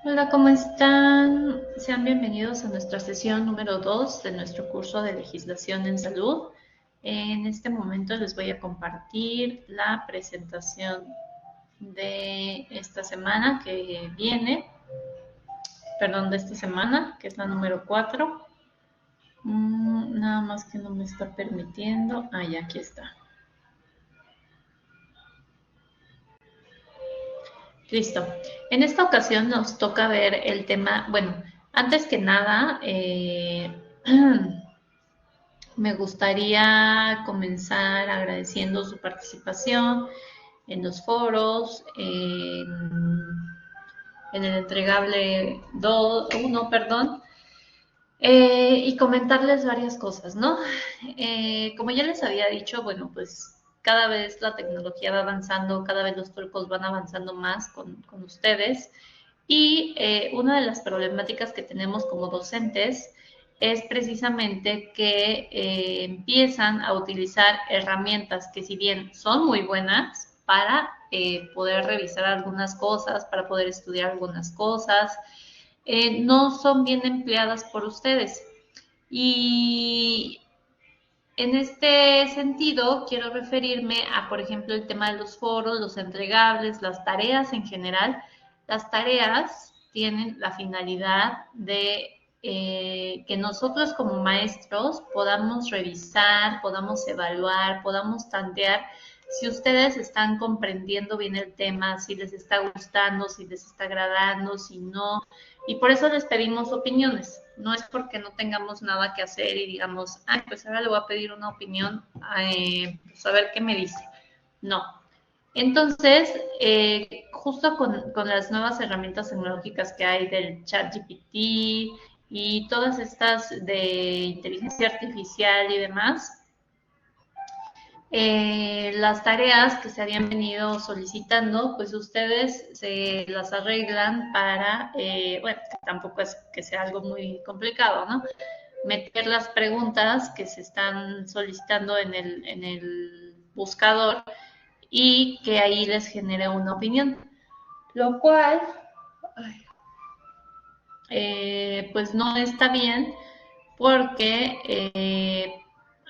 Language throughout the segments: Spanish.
Hola, ¿cómo están? Sean bienvenidos a nuestra sesión número 2 de nuestro curso de legislación en salud. En este momento les voy a compartir la presentación de esta semana que viene, perdón, de esta semana, que es la número 4. Nada más que no me está permitiendo. Ah, ya, aquí está. Listo. En esta ocasión nos toca ver el tema, bueno, antes que nada, me gustaría comenzar agradeciendo su participación en los foros, en el entregable 1, perdón, y comentarles varias cosas, ¿no? Como ya les había dicho, bueno, pues cada vez la tecnología va avanzando, cada vez los trucos van avanzando más con ustedes. Y una de las problemáticas que tenemos como docentes es precisamente que empiezan a utilizar herramientas que si bien son muy buenas para poder revisar algunas cosas, para poder estudiar algunas cosas, no son bien empleadas por ustedes. Y en este sentido, quiero referirme a, por ejemplo, el tema de los foros, los entregables, las tareas en general. Las tareas tienen la finalidad de que nosotros como maestros podamos revisar, podamos evaluar, podamos tantear si ustedes están comprendiendo bien el tema, si les está gustando, si les está agradando, si no. Y por eso les pedimos opiniones. No es porque no tengamos nada que hacer y digamos, ay, pues ahora le voy a pedir una opinión, pues a ver qué me dice. No. Entonces, justo con las nuevas herramientas tecnológicas que hay del chat GPT y todas estas de inteligencia artificial y demás, las tareas que se habían venido solicitando, pues ustedes se las arreglan para, bueno, tampoco es que sea algo muy complicado, ¿no? Meter las preguntas que se están solicitando en el buscador y que ahí les genere una opinión. Lo cual, pues no está bien porque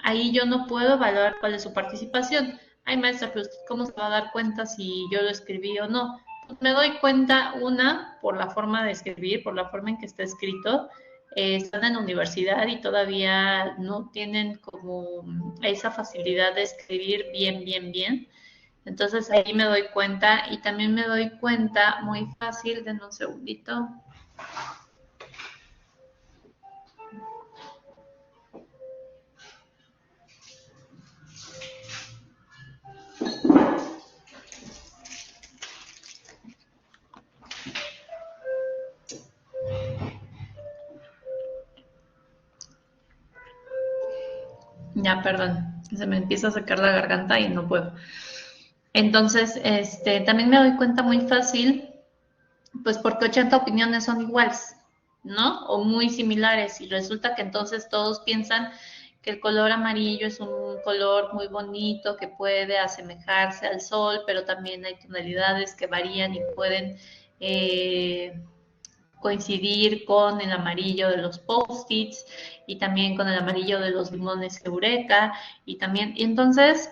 ahí yo no puedo evaluar cuál es su participación. Ay, maestra, pero usted cómo se va a dar cuenta si yo lo escribí o no. Pues me doy cuenta, una, por la forma de escribir, por la forma en que está escrito. Están en la universidad y todavía no tienen como esa facilidad de escribir bien, bien, bien. Entonces ahí me doy cuenta y también me doy cuenta muy fácil, denme un segundito. Ya, perdón, se me empieza a sacar la garganta y no puedo. Entonces, también me doy cuenta muy fácil, pues porque 80 opiniones son iguales, ¿no? O muy similares y resulta que entonces todos piensan que el color amarillo es un color muy bonito que puede asemejarse al sol, pero también hay tonalidades que varían y pueden coincidir con el amarillo de los post-its y también con el amarillo de los limones Eureka y también, y entonces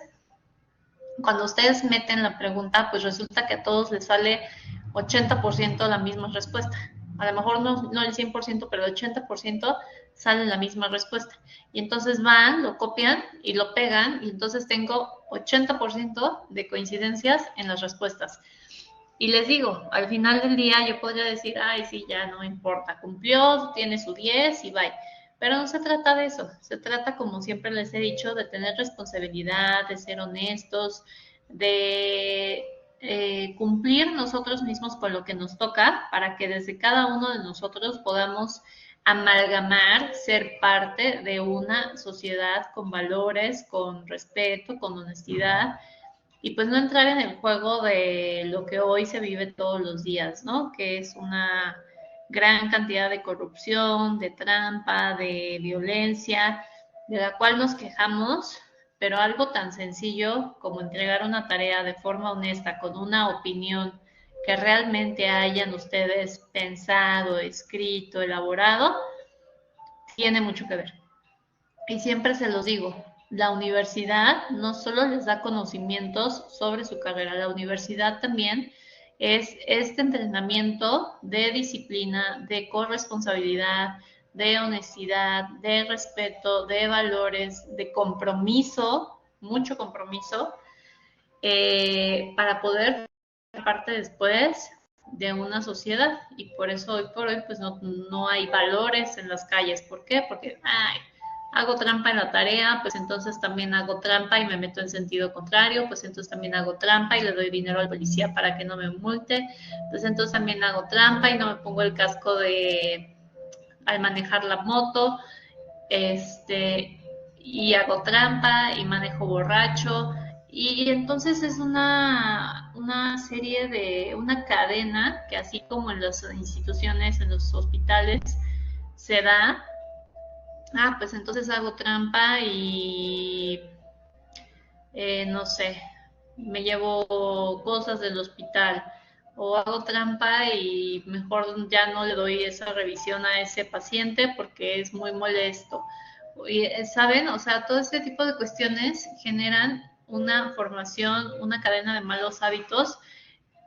cuando ustedes meten la pregunta, pues resulta que a todos les sale 80% la misma respuesta. A lo mejor no el 100%, pero el 80% sale la misma respuesta. Y entonces van, lo copian y lo pegan, y entonces tengo 80% de coincidencias en las respuestas. Y les digo, al final del día yo podría decir, ay, sí, ya no importa, cumplió, tiene su 10 y bye. Pero no se trata de eso, se trata, como siempre les he dicho, de tener responsabilidad, de ser honestos, de cumplir nosotros mismos con lo que nos toca para que desde cada uno de nosotros podamos amalgamar, ser parte de una sociedad con valores, con respeto, con honestidad y pues no entrar en el juego de lo que hoy se vive todos los días, ¿no? Que es una gran cantidad de corrupción, de trampa, de violencia, de la cual nos quejamos, pero algo tan sencillo como entregar una tarea de forma honesta, con una opinión que realmente hayan ustedes pensado, escrito, elaborado, tiene mucho que ver. Y siempre se los digo, la universidad no solo les da conocimientos sobre su carrera, la universidad también es este entrenamiento de disciplina, de corresponsabilidad, de honestidad, de respeto, de valores, de compromiso, mucho compromiso, para poder ser parte después de una sociedad. Y por eso hoy por hoy pues no hay valores en las calles. ¿Por qué? Porque hago trampa en la tarea, pues entonces también hago trampa y me meto en sentido contrario, pues entonces también hago trampa y le doy dinero al policía para que no me multe, pues entonces también hago trampa y no me pongo el casco de al manejar la moto, y hago trampa y manejo borracho. Y entonces es una serie de, una cadena que así como en las instituciones, en los hospitales, se da, pues entonces hago trampa y no sé, me llevo cosas del hospital o hago trampa y mejor ya no le doy esa revisión a ese paciente porque es muy molesto. Y, ¿saben? O sea, todo este tipo de cuestiones generan una formación, una cadena de malos hábitos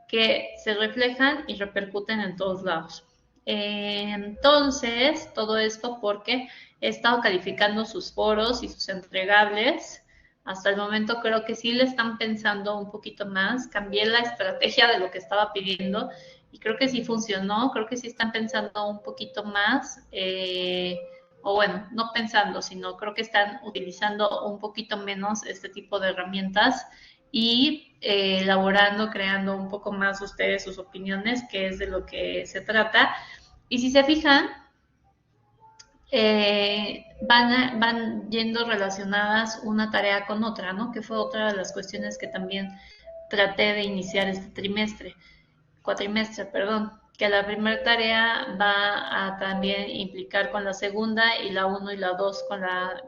que se reflejan y repercuten en todos lados. Entonces, todo esto porque he estado calificando sus foros y sus entregables. Hasta el momento creo que sí le están pensando un poquito más. Cambié la estrategia de lo que estaba pidiendo y creo que sí funcionó. Creo que sí están pensando un poquito más. O bueno, no pensando, sino creo que están utilizando un poquito menos este tipo de herramientas y elaborando, creando un poco más ustedes sus opiniones, que es de lo que se trata. Y si se fijan, van yendo relacionadas una tarea con otra, ¿no? Que fue otra de las cuestiones que también traté de iniciar este cuatrimestre, perdón, que la primera tarea va a también implicar con la segunda y la 1 y la 2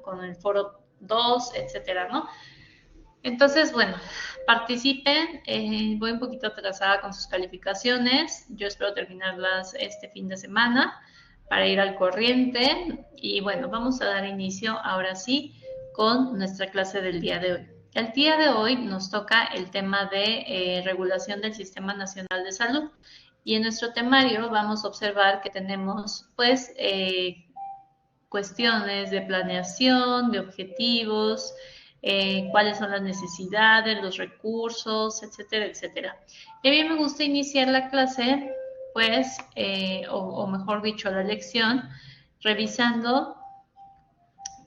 con el foro 2, etcétera, ¿no? Entonces, bueno, participen. Voy un poquito atrasada con sus calificaciones. Yo espero terminarlas este fin de semana para ir al corriente. Y bueno, vamos a dar inicio ahora sí con nuestra clase del día de hoy. El día de hoy nos toca el tema de regulación del Sistema Nacional de Salud. Y en nuestro temario vamos a observar que tenemos pues cuestiones de planeación, de objetivos, cuáles son las necesidades, los recursos, etcétera, etcétera. Y a mí me gusta iniciar la clase, pues, o mejor dicho, la lección, revisando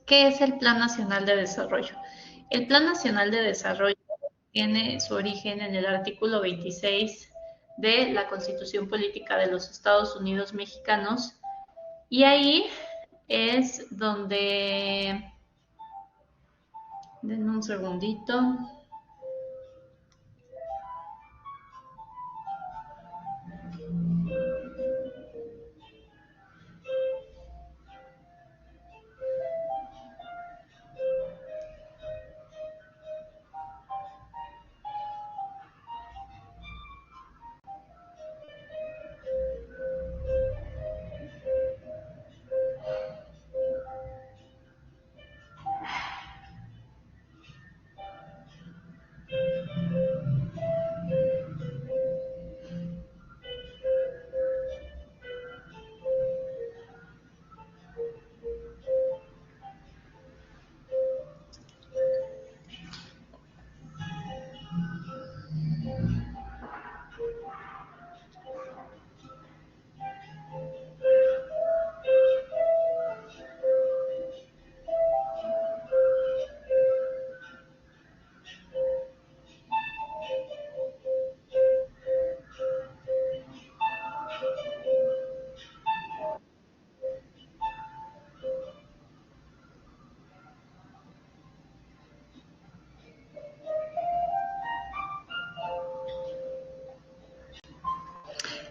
qué es el Plan Nacional de Desarrollo. El Plan Nacional de Desarrollo tiene su origen en el artículo 26 de la Constitución Política de los Estados Unidos Mexicanos y ahí es donde, denme un segundito.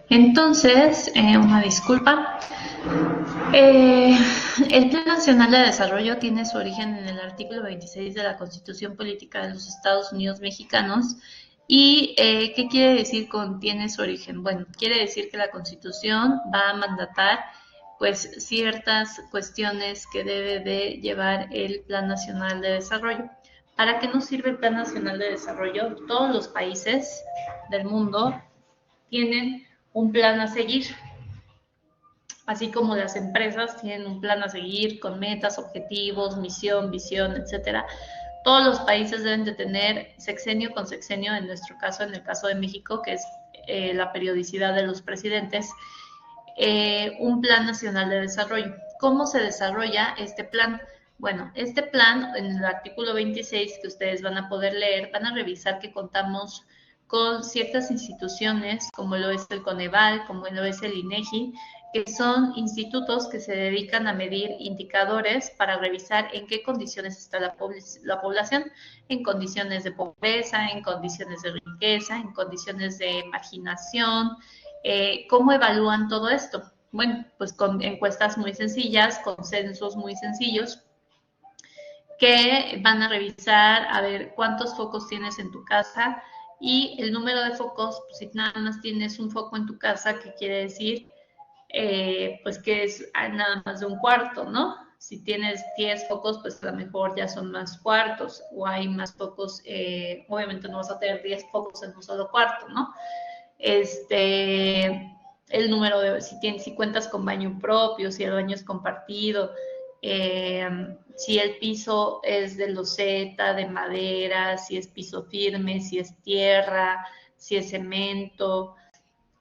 Entonces, una disculpa. Eh, el Plan Nacional de Desarrollo tiene su origen en el artículo 26 de la Constitución Política de los Estados Unidos Mexicanos ¿Y qué quiere decir con tiene su origen? Bueno, quiere decir que la Constitución va a mandatar pues ciertas cuestiones que debe de llevar el Plan Nacional de Desarrollo. ¿Para qué nos sirve el Plan Nacional de Desarrollo? Todos los países del mundo tienen un plan a seguir, así como las empresas tienen un plan a seguir con metas, objetivos, misión, visión, etcétera. Todos los países deben de tener sexenio con sexenio, en nuestro caso, en el caso de México, que es la periodicidad de los presidentes, un plan nacional de desarrollo. ¿Cómo se desarrolla este plan? Bueno, este plan, en el artículo 26 que ustedes van a poder leer, van a revisar que contamos con ciertas instituciones, como lo es el Coneval, como lo es el INEGI, que son institutos que se dedican a medir indicadores para revisar en qué condiciones está la población, en condiciones de pobreza, en condiciones de riqueza, en condiciones de marginación. ¿Cómo evalúan todo esto? Bueno, pues con encuestas muy sencillas, con censos muy sencillos, que van a revisar a ver cuántos focos tienes en tu casa y el número de focos, pues si nada más tienes un foco en tu casa, ¿qué quiere decir? Pues que es nada más de un cuarto, ¿no? Si tienes 10 focos, pues a lo mejor ya son más cuartos o hay más focos, obviamente no vas a tener 10 focos en un solo cuarto, ¿no? El número de, si cuentas con baño propio, si el baño es compartido, si el piso es de loseta, de madera, si es piso firme, si es tierra, si es cemento,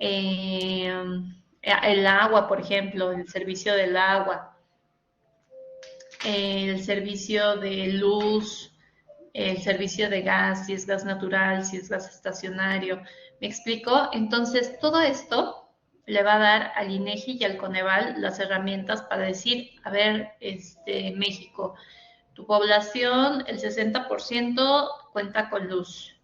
el agua, por ejemplo, el servicio del agua, el servicio de luz, el servicio de gas, si es gas natural, si es gas estacionario. ¿Me explico? Entonces, todo esto le va a dar al INEGI y al Coneval las herramientas para decir, a ver, México, tu población, el 60% cuenta con luz.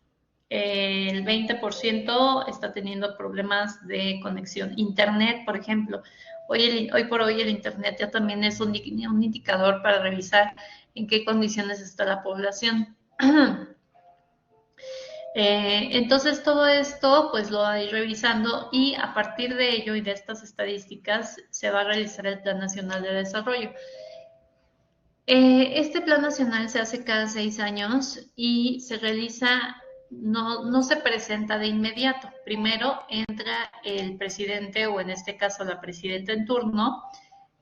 El 20% está teniendo problemas de conexión. Internet, por ejemplo. Hoy por hoy el Internet ya también es un indicador para revisar en qué condiciones está la población. Entonces todo esto pues lo va a ir revisando y a partir de ello y de estas estadísticas se va a realizar el Plan Nacional de Desarrollo. Este Plan Nacional se hace cada 6 años y se realiza, no se presenta de inmediato. Primero entra el presidente o en este caso la presidenta en turno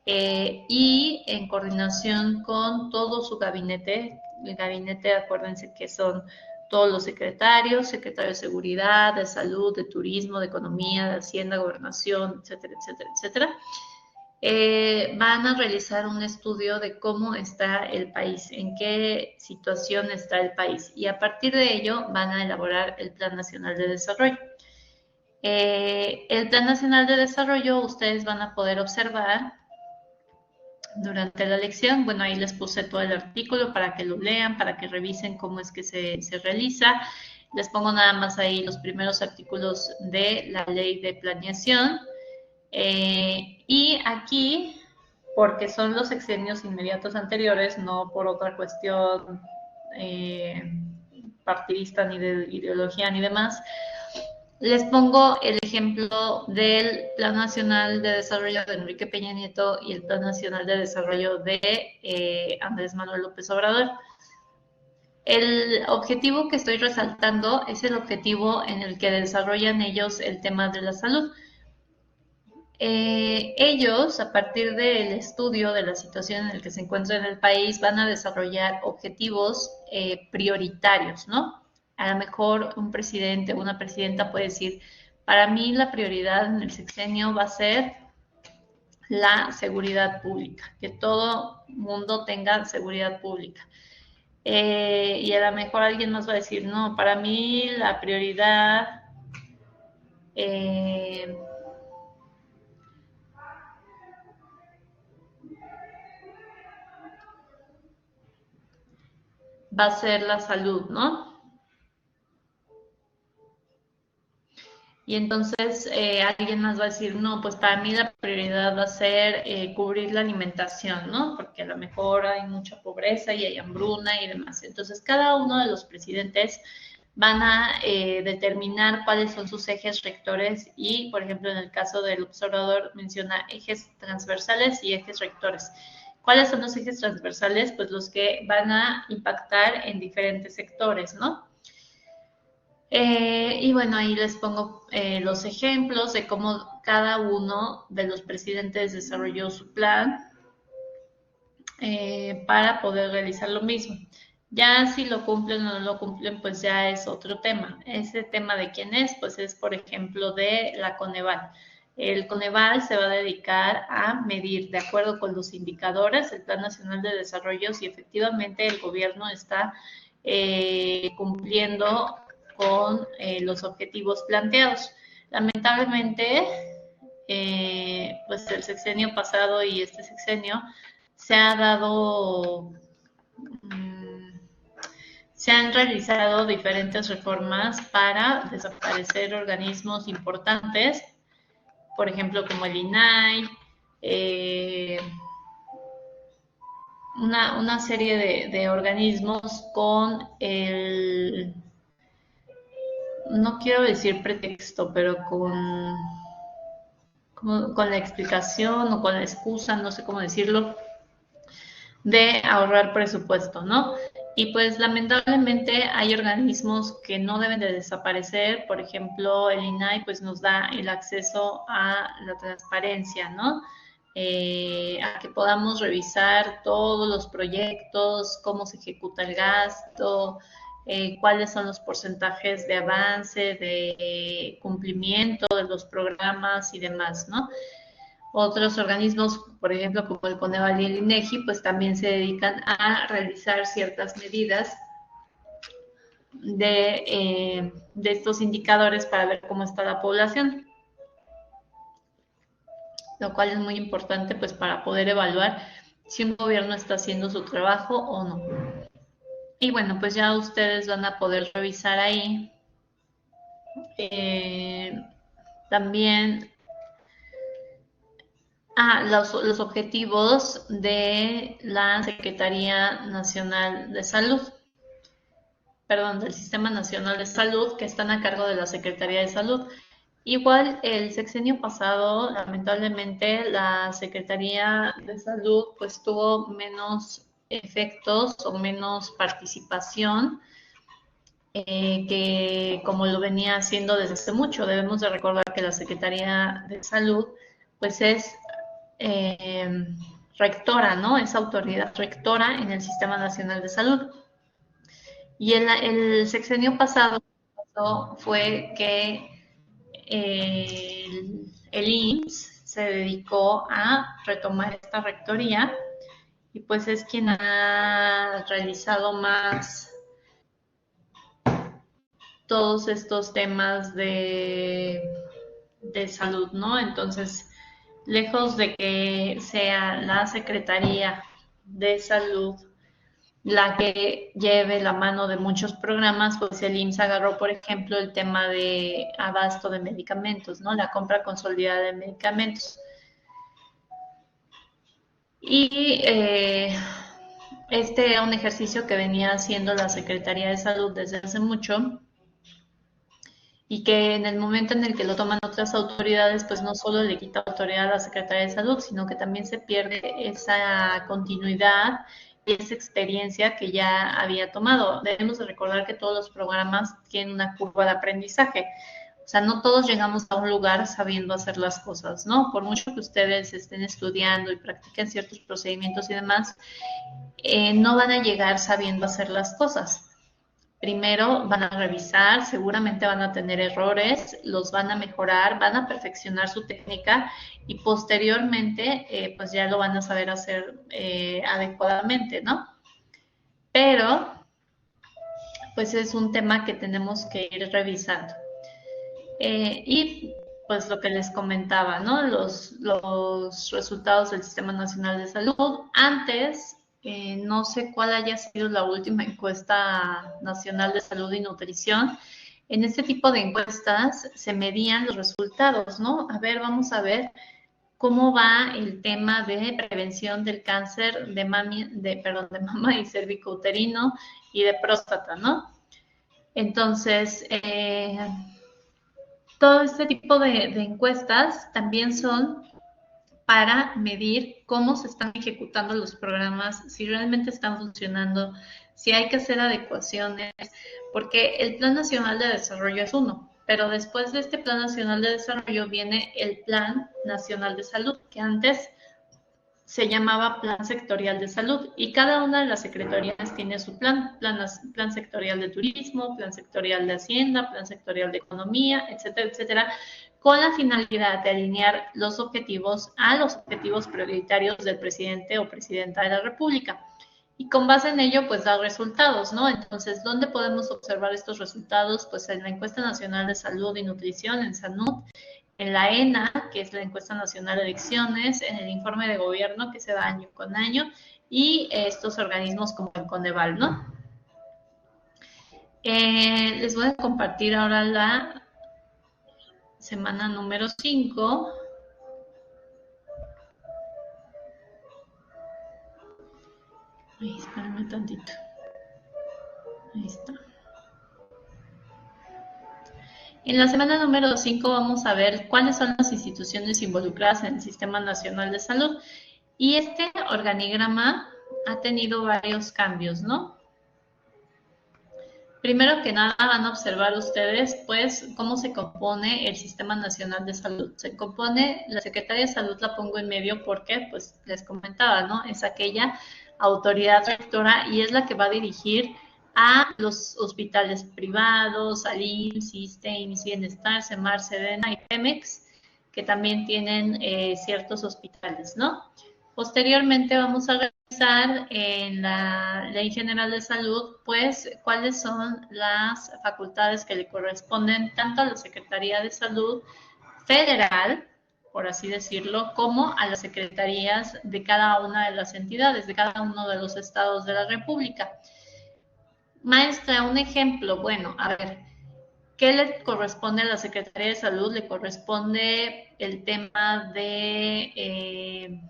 y en coordinación con todo su gabinete. El gabinete, acuérdense que son todos los secretarios, secretario de Seguridad, de Salud, de Turismo, de Economía, de Hacienda, Gobernación, etcétera, etcétera, etcétera. Van a realizar un estudio de cómo está el país, en qué situación está el país y a partir de ello van a elaborar el Plan Nacional de Desarrollo. El Plan Nacional de Desarrollo ustedes van a poder observar durante la lección. Bueno, ahí les puse todo el artículo para que lo lean, para que revisen cómo es que se realiza. Les pongo nada más ahí los primeros artículos de la ley de planeación. Y aquí, porque son los sexenios inmediatos anteriores, no por otra cuestión partidista ni de ideología ni demás, les pongo el ejemplo del Plan Nacional de Desarrollo de Enrique Peña Nieto y el Plan Nacional de Desarrollo de Andrés Manuel López Obrador. El objetivo que estoy resaltando es el objetivo en el que desarrollan ellos el tema de la salud. Ellos, a partir del estudio de la situación en la que se encuentra en el país, van a desarrollar objetivos prioritarios, ¿no? A lo mejor un presidente o una presidenta puede decir, para mí la prioridad en el sexenio va a ser la seguridad pública, que todo mundo tenga seguridad pública. Y a lo mejor alguien más va a decir, no, para mí la prioridad va a ser la salud, ¿no? Y entonces alguien más va a decir, no, pues para mí la prioridad va a ser cubrir la alimentación, ¿no? Porque a lo mejor hay mucha pobreza y hay hambruna y demás. Entonces cada uno de los presidentes van a determinar cuáles son sus ejes rectores y, por ejemplo, en el caso del observador menciona ejes transversales y ejes rectores. ¿Cuáles son los ejes transversales? Pues los que van a impactar en diferentes sectores, ¿no? Y bueno, ahí les pongo los ejemplos de cómo cada uno de los presidentes desarrolló su plan para poder realizar lo mismo. Ya si lo cumplen o no lo cumplen, pues ya es otro tema. Ese tema de quién es, pues es, por ejemplo, de la Coneval. El Coneval se va a dedicar a medir, de acuerdo con los indicadores, el Plan Nacional de Desarrollo, si efectivamente el gobierno está cumpliendo con los objetivos planteados. Lamentablemente, pues el sexenio pasado y este sexenio se ha dado, se han realizado diferentes reformas para desaparecer organismos importantes, por ejemplo, como el INAI, una serie de organismos con el, no quiero decir pretexto, pero con la explicación o con la excusa, no sé cómo decirlo, de ahorrar presupuesto, ¿no? Y pues lamentablemente hay organismos que no deben de desaparecer, por ejemplo, el INAI pues nos da el acceso a la transparencia, ¿no? A que podamos revisar todos los proyectos, cómo se ejecuta el gasto, cuáles son los porcentajes de avance, de cumplimiento de los programas y demás, ¿no? Otros organismos, por ejemplo, como el Coneval y el INEGI, pues también se dedican a realizar ciertas medidas de estos indicadores para ver cómo está la población, lo cual es muy importante pues para poder evaluar si un gobierno está haciendo su trabajo o no. Y bueno, pues ya ustedes van a poder revisar ahí también los objetivos de la Secretaría Nacional de Salud, perdón, del Sistema Nacional de Salud, que están a cargo de la Secretaría de Salud. Igual el sexenio pasado, lamentablemente, la Secretaría de Salud pues tuvo menos efectos o menos participación que como lo venía haciendo desde hace mucho. Debemos de recordar que la Secretaría de Salud pues es rectora, ¿no? Es autoridad rectora en el Sistema Nacional de Salud. Y el sexenio pasado fue que el IMSS se dedicó a retomar esta rectoría y pues es quien ha realizado más todos estos temas de salud, ¿no? Entonces, lejos de que sea la Secretaría de Salud la que lleve la mano de muchos programas, pues el IMSS agarró, por ejemplo, el tema de abasto de medicamentos, ¿no? La compra consolidada de medicamentos. Y este era un ejercicio que venía haciendo la Secretaría de Salud desde hace mucho y que en el momento en el que lo toman otras autoridades, pues no solo le quita autoridad a la Secretaría de Salud, sino que también se pierde esa continuidad y esa experiencia que ya había tomado. Debemos de recordar que todos los programas tienen una curva de aprendizaje. O sea, no todos llegamos a un lugar sabiendo hacer las cosas, ¿no? Por mucho que ustedes estén estudiando y practiquen ciertos procedimientos y demás, no van a llegar sabiendo hacer las cosas. Primero van a revisar, seguramente van a tener errores, los van a mejorar, van a perfeccionar su técnica y posteriormente pues ya lo van a saber hacer adecuadamente, ¿no? Pero pues es un tema que tenemos que ir revisando. Y pues lo que les comentaba, ¿no? Los resultados del Sistema Nacional de Salud. Antes, no sé cuál haya sido la última encuesta nacional de salud y nutrición. En este tipo de encuestas se medían los resultados, ¿no? A ver, vamos a ver cómo va el tema de prevención del cáncer de mama y cervicouterino y de próstata, ¿no? Entonces, todo este tipo de encuestas también son para medir cómo se están ejecutando los programas, si realmente están funcionando, si hay que hacer adecuaciones, porque el Plan Nacional de Desarrollo es uno, pero después de este Plan Nacional de Desarrollo viene el Plan Nacional de Salud, que antes se llamaba Plan Sectorial de Salud y cada una de las secretarías tiene su plan sectorial de turismo, plan sectorial de hacienda, plan sectorial de economía, etcétera, etcétera, con la finalidad de alinear los objetivos a los objetivos prioritarios del presidente o presidenta de la República. Y con base en ello, pues da resultados, ¿no? Entonces, ¿dónde podemos observar estos resultados? Pues en la Encuesta Nacional de Salud y Nutrición, en SANUT, en la ENA, que es la Encuesta Nacional de Elecciones, en el informe de gobierno que se da año con año, y estos organismos como el Coneval, ¿no? Les voy a compartir ahora la semana número 5. Ay, espérame tantito. Ahí está. En la semana número 5 vamos a ver cuáles son las instituciones involucradas en el Sistema Nacional de Salud. Y este organigrama ha tenido varios cambios, ¿no? Primero que nada van a observar ustedes, pues, cómo se compone el Sistema Nacional de Salud. Se compone, la Secretaría de Salud la pongo en medio porque, pues, les comentaba, ¿no? Es aquella autoridad rectora y es la que va a dirigir a los hospitales privados, al IMSS, ISSSTE, IMSS Bienestar, CEMAR, SEDENA y PEMEX, que también tienen ciertos hospitales, ¿no? Posteriormente vamos a revisar en la Ley General de Salud, pues, cuáles son las facultades que le corresponden tanto a la Secretaría de Salud Federal, por así decirlo, como a las secretarías de cada una de las entidades, de cada uno de los estados de la República. Maestra, un ejemplo, bueno, a ver, ¿qué le corresponde a la Secretaría de Salud? Le corresponde el tema de,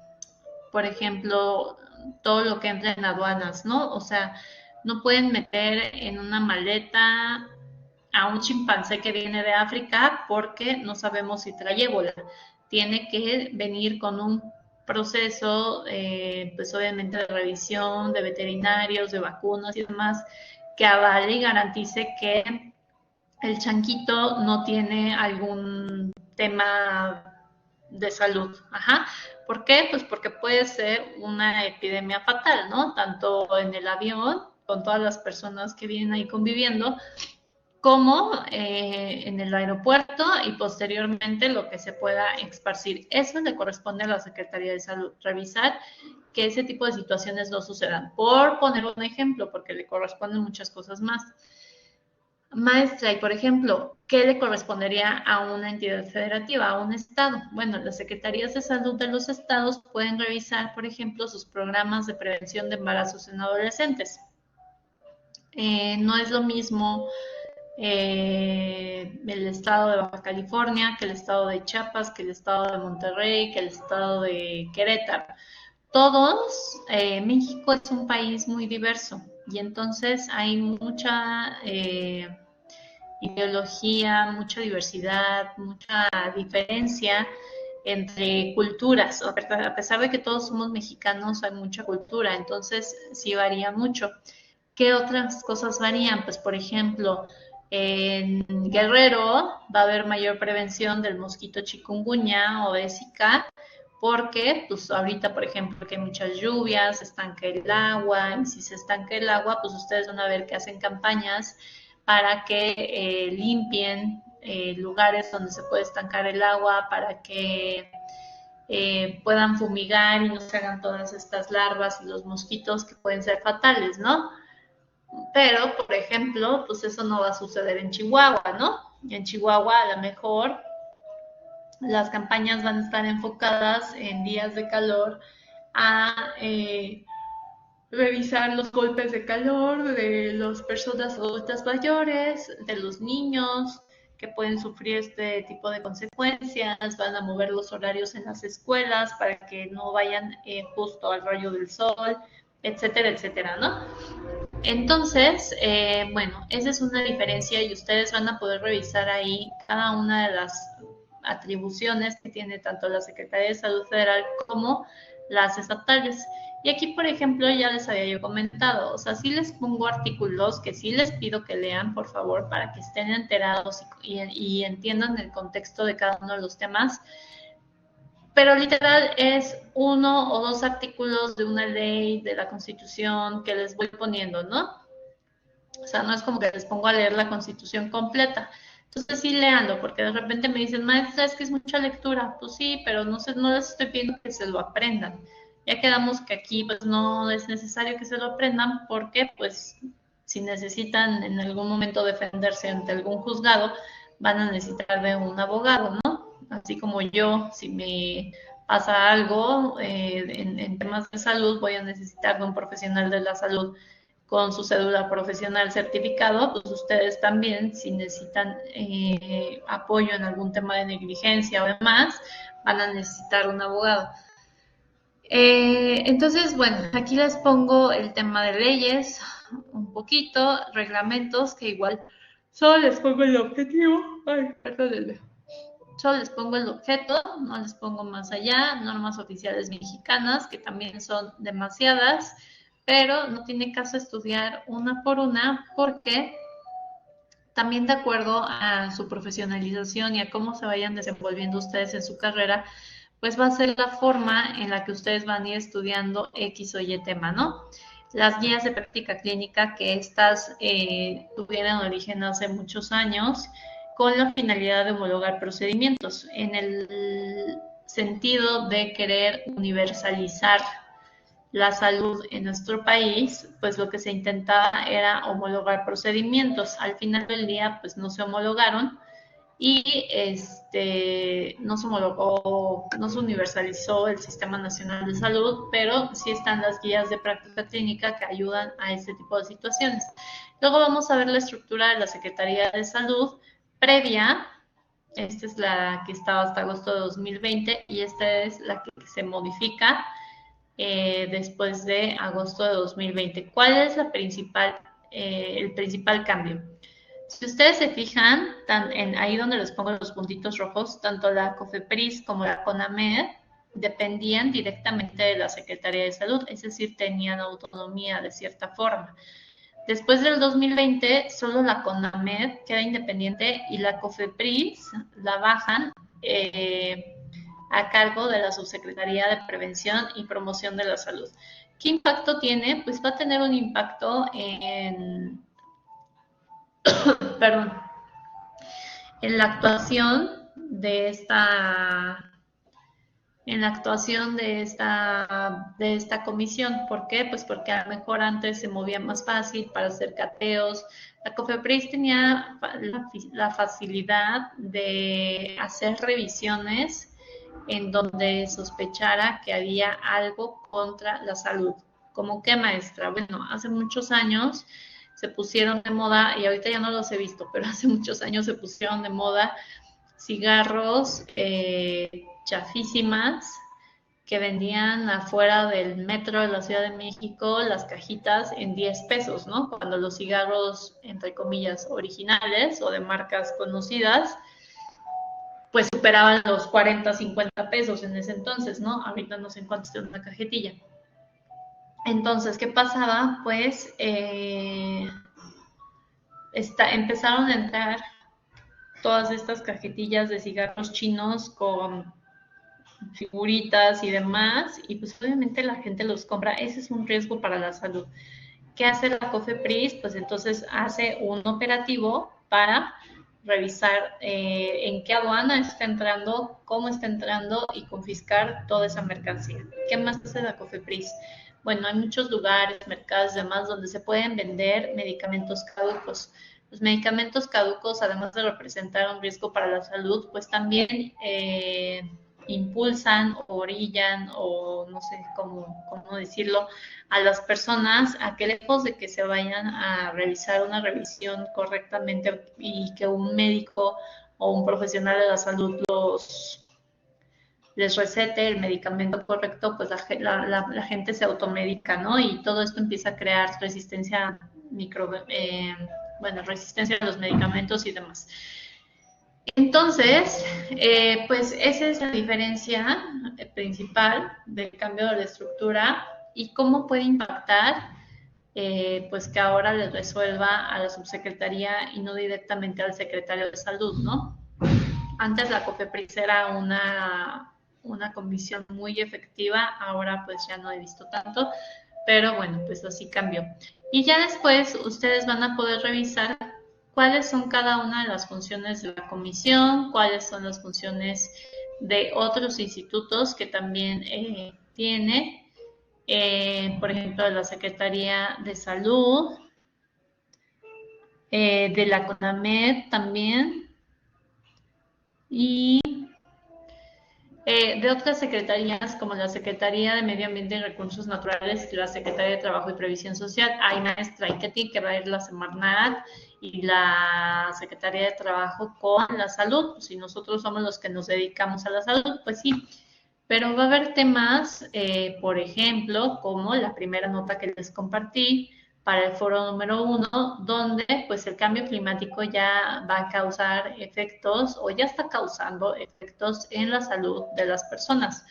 por ejemplo, todo lo que entra en aduanas, ¿no? O sea, no pueden meter en una maleta a un chimpancé que viene de África porque no sabemos si trae ébola. Tiene que venir con un proceso, pues obviamente de revisión de veterinarios, de vacunas y demás, que avale y garantice que el chanquito no tiene algún tema de salud. Ajá. ¿Por qué? Pues porque puede ser una epidemia fatal, ¿no? Tanto en el avión, con todas las personas que vienen ahí conviviendo, como en el aeropuerto y posteriormente lo que se pueda esparcir. Eso le corresponde a la Secretaría de Salud, revisar que ese tipo de situaciones no sucedan. Por poner un ejemplo, porque le corresponden muchas cosas más. Maestra, y por ejemplo, ¿qué le correspondería a una entidad federativa, a un estado? Bueno, las secretarías de salud de los estados pueden revisar, por ejemplo, sus programas de prevención de embarazos en adolescentes. No es lo mismo el estado de Baja California que el estado de Chiapas, que el estado de Monterrey, que el estado de Querétaro. Todos, México es un país muy diverso y entonces hay mucha ideología, mucha diversidad, mucha diferencia entre culturas. A pesar de que todos somos mexicanos, hay mucha cultura, entonces sí varía mucho. ¿Qué otras cosas varían? Pues, por ejemplo, en Guerrero va a haber mayor prevención del mosquito chikungunya o de Zika, porque pues ahorita, por ejemplo, que hay muchas lluvias, se estanca el agua, y si se estanca el agua, pues ustedes van a ver que hacen campañas para que limpien lugares donde se puede estancar el agua, para que puedan fumigar y no se hagan todas estas larvas y los mosquitos que pueden ser fatales, ¿no? Pero, por ejemplo, pues eso no va a suceder en Chihuahua, ¿no? En Chihuahua a lo mejor las campañas van a estar enfocadas en días de calor a revisar los golpes de calor de las personas adultas mayores, de los niños que pueden sufrir este tipo de consecuencias, van a mover los horarios en las escuelas para que no vayan justo al rayo del sol, etcétera, etcétera, ¿no? Entonces, bueno, esa es una diferencia y ustedes van a poder revisar ahí cada una de las atribuciones que tiene tanto la Secretaría de Salud Federal como las estatales. Y aquí, por ejemplo, ya les había yo comentado, o sea, sí les pongo artículos que sí les pido que lean, por favor, para que estén enterados y entiendan el contexto de cada uno de los temas, pero literal es uno o dos artículos de una ley, de la Constitución, que les voy poniendo, ¿no? O sea, no es como que les pongo a leer la Constitución completa. Entonces sí leanlo, porque de repente me dicen, maestra, es que es mucha lectura. Pues sí, pero no sé, no les estoy pidiendo que se lo aprendan. Ya quedamos que aquí pues no es necesario que se lo aprendan porque pues si necesitan en algún momento defenderse ante algún juzgado, van a necesitar de un abogado, ¿no? Así como yo, si me pasa algo en temas de salud, voy a necesitar de un profesional de la salud con su cédula profesional certificado, pues ustedes también, si necesitan apoyo en algún tema de negligencia o demás, van a necesitar un abogado. Entonces, bueno, aquí les pongo el tema de leyes, un poquito, reglamentos, que igual solo les pongo el objetivo. Ay, perdónenme. Solo les pongo el objeto, no les pongo más allá, normas oficiales mexicanas, que también son demasiadas, pero no tiene caso estudiar una por una porque también de acuerdo a su profesionalización y a cómo se vayan desenvolviendo ustedes en su carrera, pues va a ser la forma en la que ustedes van a ir estudiando X o Y tema, ¿no? Las guías de práctica clínica, que estas tuvieron origen hace muchos años, con la finalidad de homologar procedimientos, en el sentido de querer universalizar la salud en nuestro país, pues lo que se intentaba era homologar procedimientos. Al final del día, pues no se homologaron y no se homologó, no se universalizó el Sistema Nacional de Salud, pero sí están las guías de práctica clínica que ayudan a este tipo de situaciones. Luego vamos a ver la estructura de la Secretaría de Salud previa. Esta es la que estaba hasta agosto de 2020 y esta es la que se modifica después de agosto de 2020. ¿Cuál es el principal cambio? Si ustedes se fijan, ahí donde les pongo los puntitos rojos, tanto la COFEPRIS como la CONAMED dependían directamente de la Secretaría de Salud, es decir, tenían autonomía de cierta forma. Después del 2020, solo la CONAMED queda independiente y la COFEPRIS la bajan a cargo de la Subsecretaría de Prevención y Promoción de la Salud. ¿Qué impacto tiene? Pues va a tener un impacto perdón, en la actuación de esta comisión. ¿Por qué? Pues porque a lo mejor antes se movía más fácil para hacer cateos. La COFEPRIS tenía la facilidad de hacer revisiones en donde sospechara que había algo contra la salud. ¿Cómo qué, maestra? Bueno, hace muchos años se pusieron de moda, y ahorita ya no los he visto, pero hace muchos años se pusieron de moda cigarros chafísimas que vendían afuera del metro de la Ciudad de México las cajitas en 10 pesos, ¿no? Cuando los cigarros, entre comillas, originales o de marcas conocidas, pues superaban los 40, 50 pesos en ese entonces, ¿no? Ahorita no sé en cuánto está una cajetilla. Entonces, ¿qué pasaba? Pues empezaron a entrar todas estas cajetillas de cigarros chinos con figuritas y demás, y pues obviamente la gente los compra. Ese es un riesgo para la salud. ¿Qué hace la COFEPRIS? Pues entonces hace un operativo para revisar en qué aduana está entrando, cómo está entrando y confiscar toda esa mercancía. ¿Qué más hace la COFEPRIS? Bueno, hay muchos lugares, mercados y demás donde se pueden vender medicamentos caducos. Los medicamentos caducos, además de representar un riesgo para la salud, pues también impulsan o orillan o no sé cómo decirlo, a las personas a que lejos de que se vayan a realizar una revisión correctamente y que un médico o un profesional de la salud les recete el medicamento correcto, pues la gente se automedica, ¿no? Y todo esto empieza a crear resistencia bueno, resistencia a los medicamentos y demás. Entonces, pues esa es la diferencia principal del cambio de la estructura y cómo puede impactar, pues que ahora les resuelva a la subsecretaría y no directamente al secretario de salud, ¿no? Antes la COFEPRIS era una comisión muy efectiva, ahora pues ya no he visto tanto, pero bueno, pues así cambió. Y ya después ustedes van a poder revisar cuáles son cada una de las funciones de la comisión, cuáles son las funciones de otros institutos que también tiene, por ejemplo, de la Secretaría de Salud, de la CONAMED también, y de otras secretarías como la Secretaría de Medio Ambiente y Recursos Naturales y la Secretaría de Trabajo y Previsión Social. Hay maestra, ¿y qué tiene que ver la Semarnat y la Secretaría de Trabajo con la salud? Pues si nosotros somos los que nos dedicamos a la salud, pues sí. Pero va a haber temas, por ejemplo, como la primera nota que les compartí para el foro número 1, donde pues el cambio climático ya va a causar efectos o ya está causando efectos en la salud de las personas.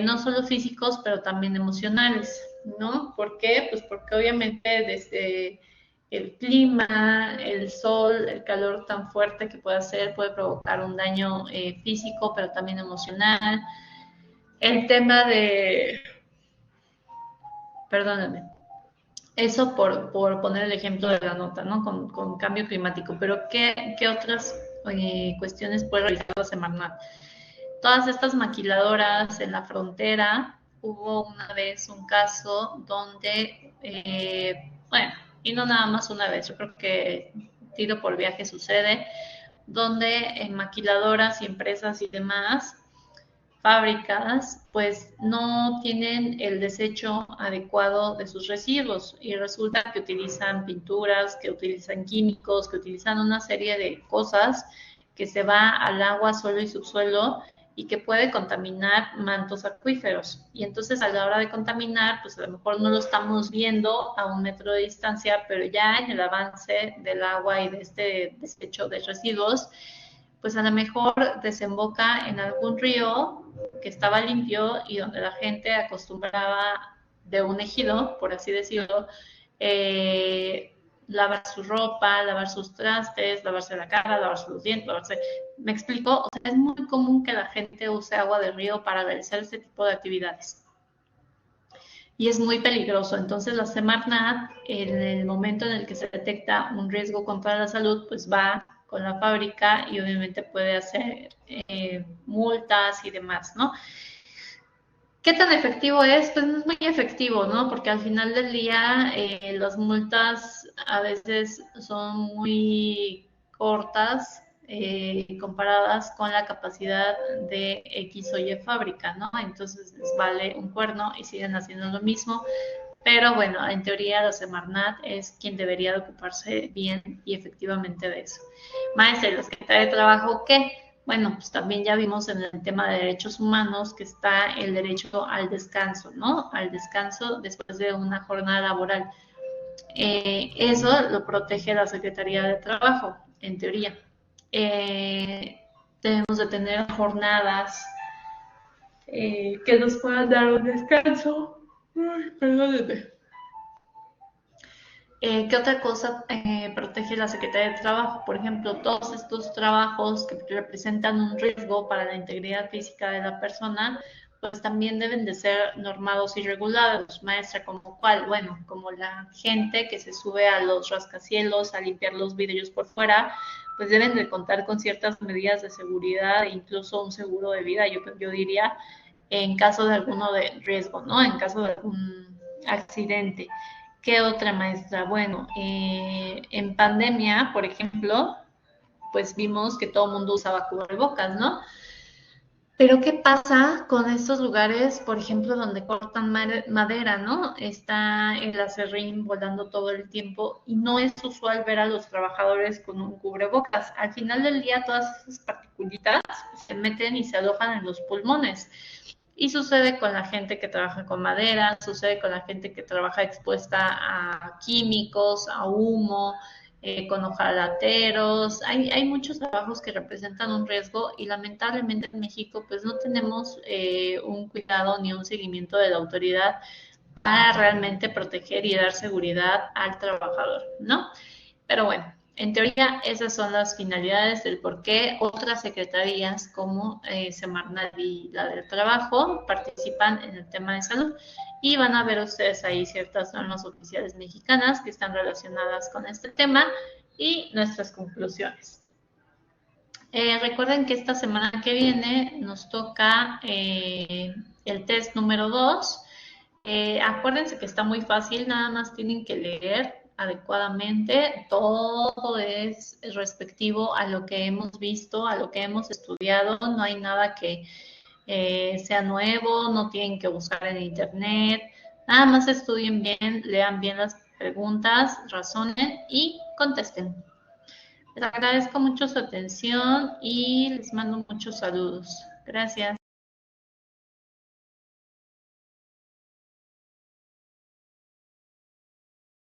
No solo físicos, pero también emocionales, ¿no? ¿Por qué? Pues porque obviamente desde el clima, el sol, el calor tan fuerte que puede hacer, puede provocar un daño físico, pero también emocional. El tema de, perdónenme, eso por poner el ejemplo de la nota, ¿no? Con cambio climático, pero ¿qué otras cuestiones puede realizar la Semarnat? Todas estas maquiladoras en la frontera, hubo una vez un caso donde, bueno, y no nada más una vez, yo creo que tiro por viaje sucede, donde en maquiladoras y empresas y demás fábricas pues no tienen el desecho adecuado de sus residuos y resulta que utilizan pinturas, que utilizan químicos, que utilizan una serie de cosas que se va al agua, suelo y subsuelo y que puede contaminar mantos acuíferos. Y entonces a la hora de contaminar, pues a lo mejor no lo estamos viendo a 1 metro de distancia, pero ya en el avance del agua y de este desecho de residuos, pues a lo mejor desemboca en algún río que estaba limpio y donde la gente acostumbraba de un ejido, por así decirlo, lavar su ropa, lavar sus trastes, lavarse la cara, lavarse los dientes, lavarse... ¿Me explico? O sea, es muy común que la gente use agua de río para realizar este tipo de actividades. Y es muy peligroso. Entonces la Semarnat, en el momento en el que se detecta un riesgo contra la salud, pues va con la fábrica y obviamente puede hacer multas y demás, ¿no? ¿Qué tan efectivo es? Pues no es muy efectivo, ¿no? Porque al final del día las multas a veces son muy cortas comparadas con la capacidad de X o Y fábrica, ¿no? Entonces les vale un cuerno y siguen haciendo lo mismo. Pero bueno, en teoría la Semarnat es quien debería de ocuparse bien y efectivamente de eso. Maestra, la Secretaría de Trabajo, ¿qué? Bueno, pues también ya vimos en el tema de derechos humanos que está el derecho al descanso, ¿no? Al descanso después de una jornada laboral. Eso lo protege la Secretaría de Trabajo, en teoría. Debemos de tener jornadas que nos puedan dar un descanso. Ay, perdónenme. ¿Qué otra cosa protege la Secretaría de Trabajo? Por ejemplo, todos estos trabajos que representan un riesgo para la integridad física de la persona, pues también deben de ser normados y regulados, maestra, como cuál, bueno, como la gente que se sube a los rascacielos a limpiar los vidrios por fuera, pues deben de contar con ciertas medidas de seguridad, incluso un seguro de vida, yo diría, en caso de alguno de riesgo, ¿no? En caso de algún accidente. ¿Qué otra maestra? Bueno, en pandemia, por ejemplo, pues vimos que todo el mundo usaba cubrebocas, ¿no? Pero ¿qué pasa con estos lugares, por ejemplo, donde cortan madera, ¿no? Está el aserrín volando todo el tiempo y no es usual ver a los trabajadores con un cubrebocas. Al final del día, todas esas partículas se meten y se alojan en los pulmones. Y sucede con la gente que trabaja con madera, sucede con la gente que trabaja expuesta a químicos, a humo, con ojalateros. Hay muchos trabajos que representan un riesgo y lamentablemente en México pues no tenemos un cuidado ni un seguimiento de la autoridad para realmente proteger y dar seguridad al trabajador, ¿no? Pero bueno, en teoría esas son las finalidades del por qué otras secretarías como Semarnat y la del Trabajo participan en el tema de salud y van a ver ustedes ahí ciertas normas oficiales mexicanas que están relacionadas con este tema y nuestras conclusiones. Recuerden que esta semana que viene nos toca el test número 2. Acuérdense que está muy fácil, nada más tienen que leer adecuadamente. Todo es respectivo a lo que hemos visto, a lo que hemos estudiado. No hay nada que sea nuevo, no tienen que buscar en internet. Nada más estudien bien, lean bien las preguntas, razonen y contesten. Les agradezco mucho su atención y les mando muchos saludos. Gracias.